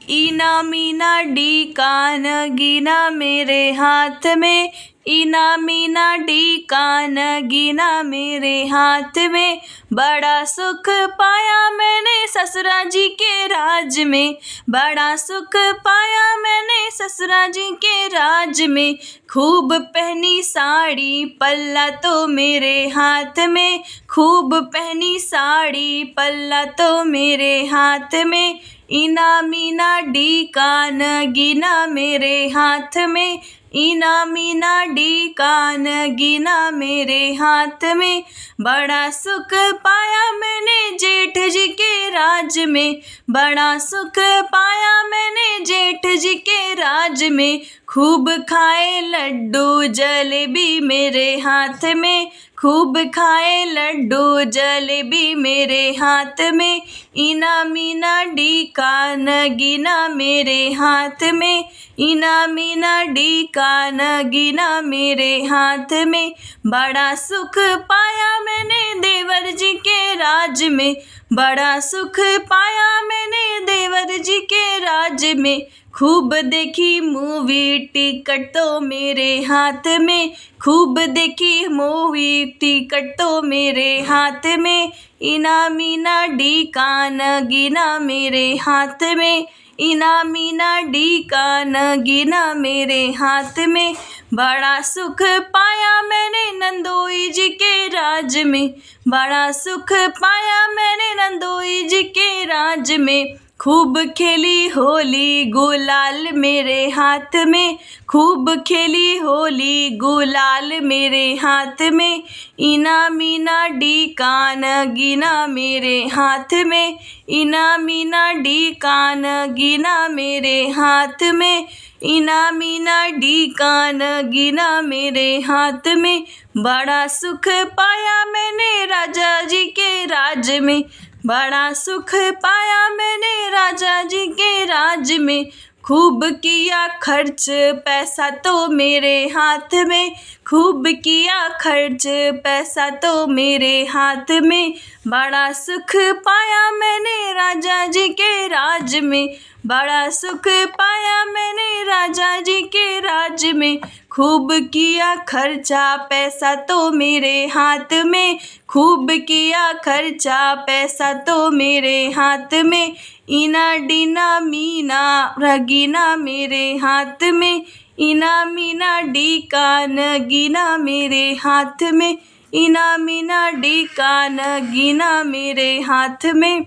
इना मीना डी कान गिना मेरे हाथ में, इना मीना डी कान गिना मेरे हाथ में। बड़ा सुख पाया मैंने ससुरा जी के राज में, बड़ा सुख पाया मैंने ससुरा जी के राज में। खूब पहनी साड़ी पल्ला तो मेरे हाथ में, खूब पहनी साड़ी पल्ला तो मेरे हाथ में। इना मीना डी कान गिना मेरे हाथ में, इना मीना डी कान गिना मेरे हाथ में। बड़ा सुख पाया मैंने जेठ जी के राज में, बड़ा सुख पाया मैंने जेठ जी के राज में। खूब खाए लड्डू जलेबी मेरे हाथ में, खूब खाए लड्डू जलेबी मेरे हाथ में। इना मीना डी कान गिना मेरे हाथ में, इना मीना डी कान गिना मेरे हाथ में। बड़ा सुख पाया मैंने देवर जी के राज में, बड़ा सुख पाया मैंने देवर जी के राज में। खूब देखी मूवी टिकट तो मेरे हाथ में, खूब देखी मूवी टिकट तो मेरे हाथ में। इना मीना डी कान गिना मेरे हाथ में, इना मीना डी कान गिना मेरे हाथ में। बड़ा सुख पाया मैंने नंदोई जी के राज में, बड़ा सुख पाया मैंने नंदोई जी के राज में। खूब खेली होली गुलाल मेरे हाथ में, खूब खेली होली गुलाल मेरे हाथ में। इना मीना डी कान गिना मेरे हाथ में, इना मीना डी कान गिना मेरे हाथ में। इना मीना डी कान गिना मेरे हाथ में। बड़ा सुख पाया मैंने राजा जी के राज में, बड़ा सुख पाया मैंने राजा जी के राज में। खूब किया खर्च पैसा तो मेरे हाथ में, खूब किया खर्च पैसा तो मेरे हाथ में। बड़ा सुख पाया मैंने राजा जी के राज में, बड़ा सुख पाया मैंने राजा जी के राज में। खूब किया खर्चा पैसा तो मेरे हाथ में, खूब किया खर्चा पैसा तो मेरे हाथ में। इना डीना मीना रगीना मेरे हाथ में, इना मीना डी कान गिना मेरे हाथ में, इना मीना डी कान गिना मेरे हाथ में।